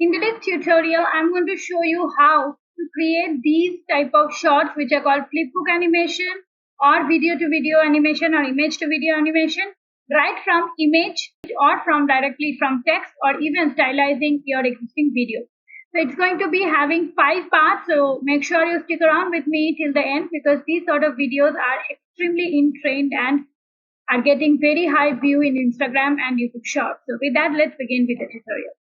In today's tutorial, I'm going to show you how to create these type of shots which are called flipbook animation or video to video animation or image to video animation right from image or from directly from text or even stylizing your existing video. So it's going to be having 5 parts, so make sure you stick around with me till the end because these sort of videos are extremely in trend and are getting very high view in Instagram and YouTube Shorts. So with that, let's begin with the tutorial.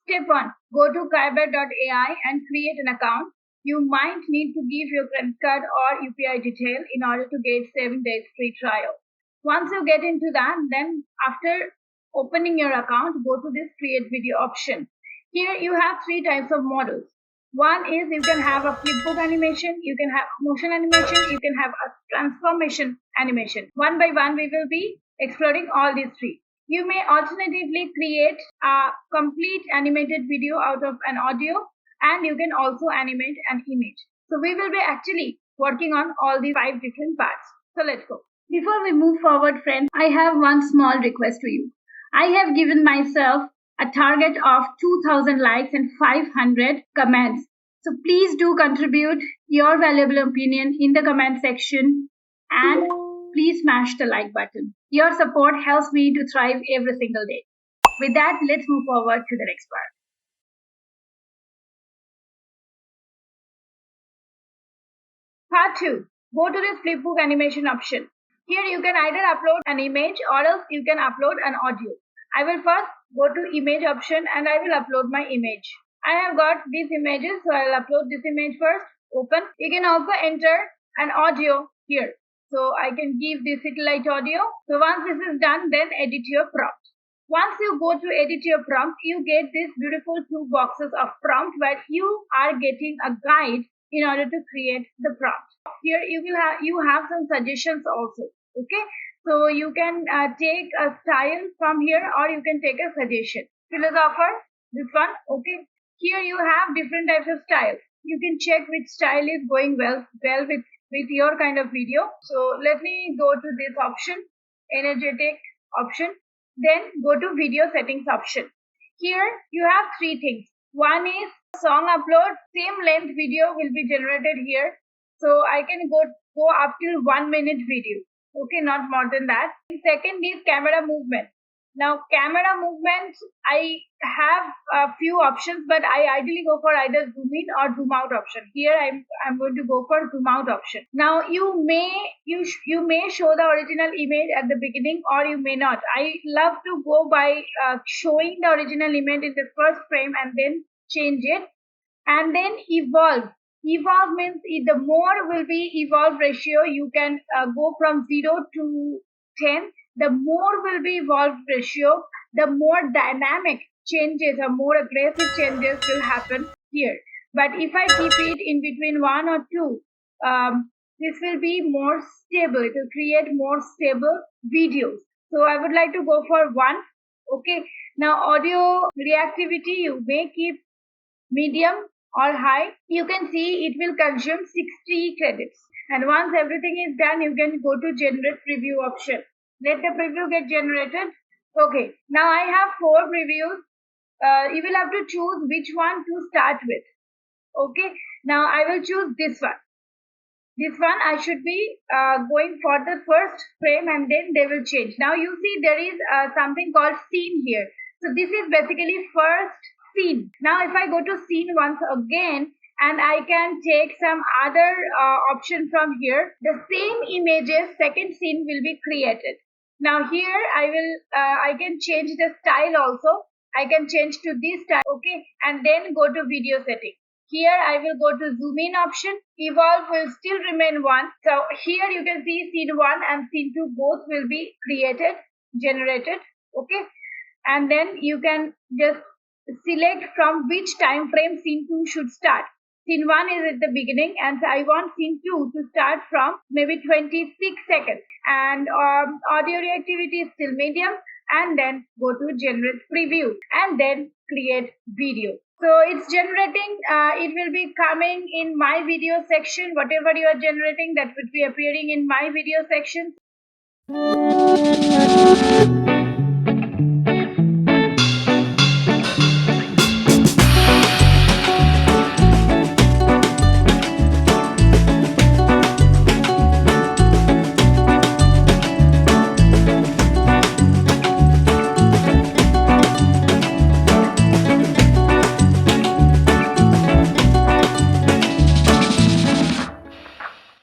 Step 1. Go to Kaiber AI and create an account. You might need to give your credit card or UPI detail in order to get 7 days free trial. Once you get into that, then after opening your account, go to this create video option. Here you have 3 types of models. One is you can have a flipbook animation, you can have motion animation, you can have a transformation animation. One by one, we will be exploring all these 3. You may alternatively create a complete animated video out of an audio, and you can also animate an image. So we will be actually working on all these 5 different parts. So let's go. Before we move forward, friends, I have one small request to you. I have given myself a target of 2000 likes and 500 comments. So please do contribute your valuable opinion in the comment section and please smash the like button. Your support helps me to thrive every single day. With that, let's move forward to the next part. Part 2. Go to this flipbook animation option. Here you can either upload an image or else you can upload an audio. I will first go to image option and I will upload my image. I have got these images, so I will upload this image first. Open. You can also enter an audio here. So I can give this satellite audio. So once this is done, then edit your prompt. Once you go to edit your prompt, you get this beautiful 2 boxes of prompt where you are getting a guide in order to create the prompt. Here you have some suggestions also. Okay, so you can take a style from here or you can take a suggestion. Philosopher, this one. Okay, here you have different types of styles. You can check which style is going well with your kind of video. So let me go to this option, energetic option. Then go to video settings option. Here you have 3 things. One is song upload. Same length video will be generated here. So I can go up till 1 minute video. Okay, not more than that. Second is camera movement. Now camera movement, I have a few options, but I ideally go for either zoom in or zoom out option. Here I'm going to go for zoom out option. Now you may show the original image at the beginning or you may not. I love to go by showing the original image in the first frame and then change it and then evolve. Evolve means the more will be evolve ratio. You can go from 0 to 10. The more will be evolve ratio, the more dynamic changes or more aggressive changes will happen here. But if I keep it in between 1 or 2, this will be more stable. It will create more stable videos. So I would like to go for 1. Okay. Now audio reactivity, you may keep medium or high. You can see it will consume 60 credits. And once everything is done, you can go to generate preview option. Let the preview get generated. Okay, now I have 4 previews. You will have to choose which one to start with. Okay, now I will choose this one. This one I should be going for the first frame and then they will change. Now you see there is something called scene here. So this is basically first scene. Now if I go to scene once again, and I can take some other option from here, the same images second scene will be created. Now here I can change the style also. I can change to this style, okay, and then go to video setting. Here I will go to zoom in option. Evolve will still remain 1. So here you can see scene 1 and scene 2 both will be created, generated, okay, and then you can just select from which time frame scene 2 should start. Scene 1 is at the beginning and I want scene 2 to start from maybe 26 seconds. And audio reactivity is still medium. And then go to generate preview and then create video. So it's generating, it will be coming in my video section. Whatever you are generating, that would be appearing in my video section.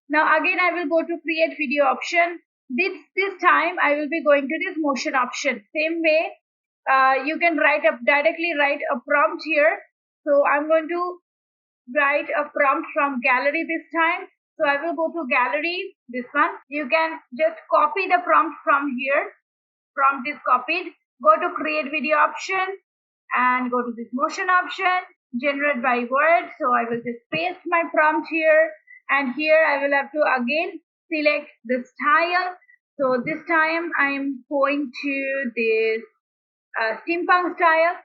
Now again I will go to create video option. This time I will be going to this motion option. Same way, you can directly write a prompt here. So I'm going to write a prompt from gallery this time. So I will go to gallery, this one. You can just copy the prompt from here. Prompt is copied. Go to create video option and go to this motion option, generate by word. So I will just paste my prompt here, and here I will have to again select the style. So this time I am going to this steampunk style.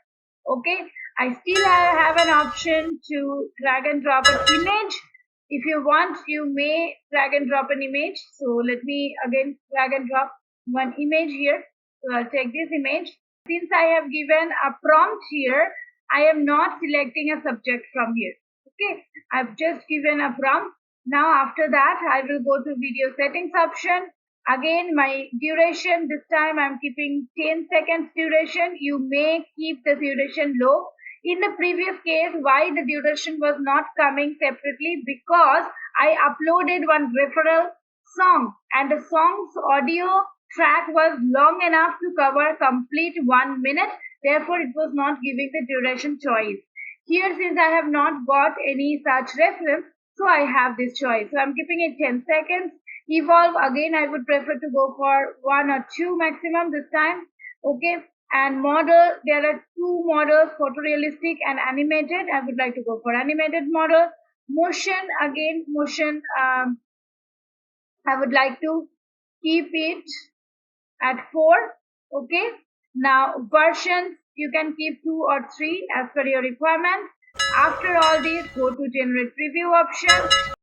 Okay, I still have an option to drag and drop an image. If you want, you may drag and drop an image. So let me again drag and drop one image here. So I'll take this image. Since I have given a prompt here, I am not selecting a subject from here. Okay, I've just given a prompt. Now after that, I will go to video settings option. Again, my duration, this time I'm keeping 10 seconds duration. You may keep the duration low. In the previous case, why the duration was not coming separately? Because I uploaded one referral song and the song's audio track was long enough to cover complete 1 minute. Therefore, it was not giving the duration choice. Here, since I have not got any such reference, so I have this choice. So I'm keeping it 10 seconds. Evolve, again, I would prefer to go for 1 or 2 maximum this time. Okay. And model, there are 2 models, photorealistic and animated. I would like to go for animated model. Motion, again, motion, I would like to keep it at 4. Okay. Now versions, you can keep 2 or 3 as per your requirement. After all this, go to generate preview option.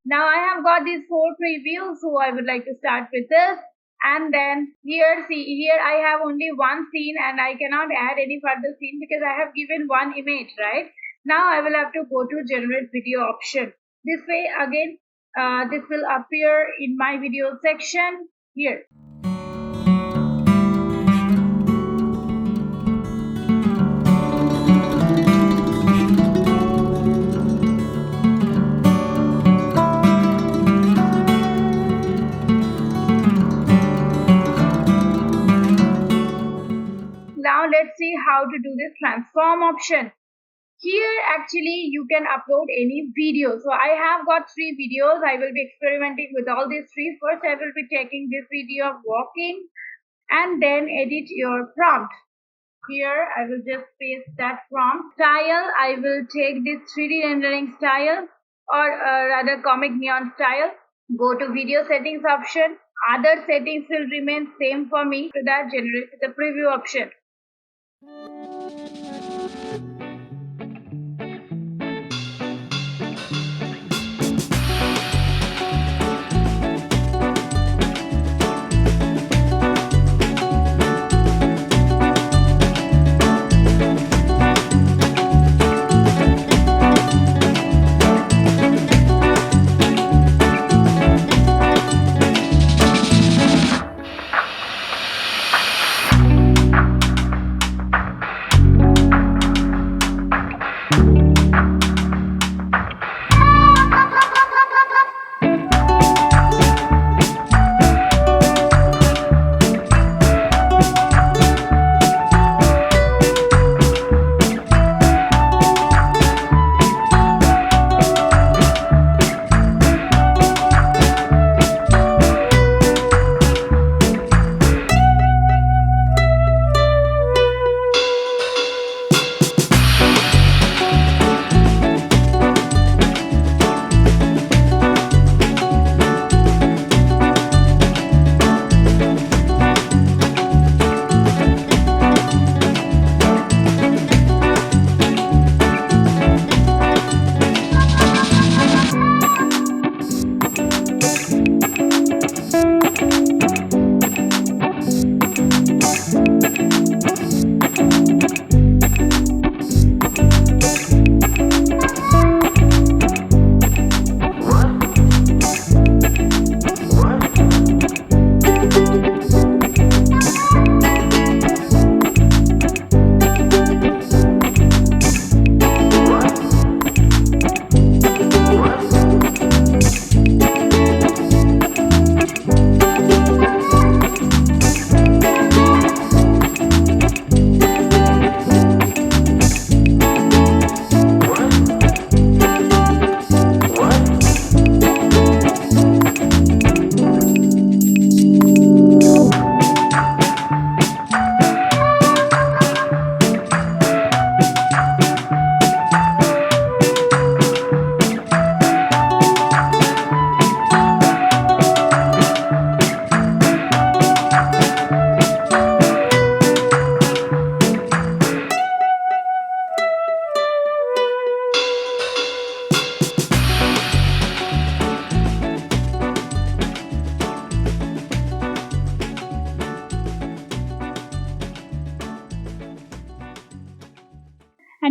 Now I have got these 4 previews, so I would like to start with this. And then here, see, here I have only one scene and I cannot add any further scene because I have given one image, right? Now I will have to go to generate video option. This way again, this will appear in my video section here. Now let's see how to do this transform option. Here actually you can upload any video. So I have got 3 videos. I will be experimenting with all these 3. First I will be taking this video of walking and then edit your prompt. Here I will just paste that prompt. Style, I will take this 3D rendering style, or rather comic neon style. Go to video settings option. Other settings will remain same for me. To that, generate the preview option.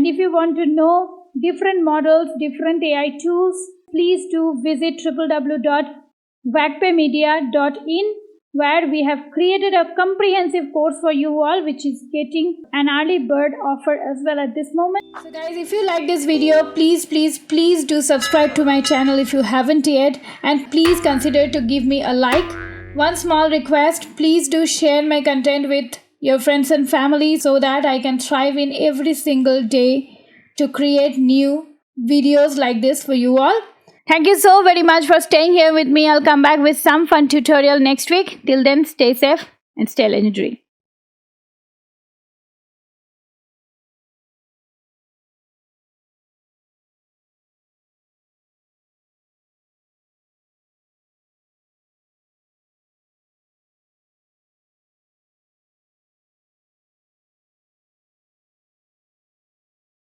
And if you want to know different models, different AI tools, please do visit www.vagpemedia.in, where we have created a comprehensive course for you all, which is getting an early bird offer as well at this moment. So guys, if you like this video, please do subscribe to my channel if you haven't yet, and please consider to give me a like. One small request, please do share my content with your friends and family so that I can thrive in every single day to create new videos like this for you all. Thank you so very much for staying here with me. I'll come back with some fun tutorial next week. Till then, stay safe and stay legendary.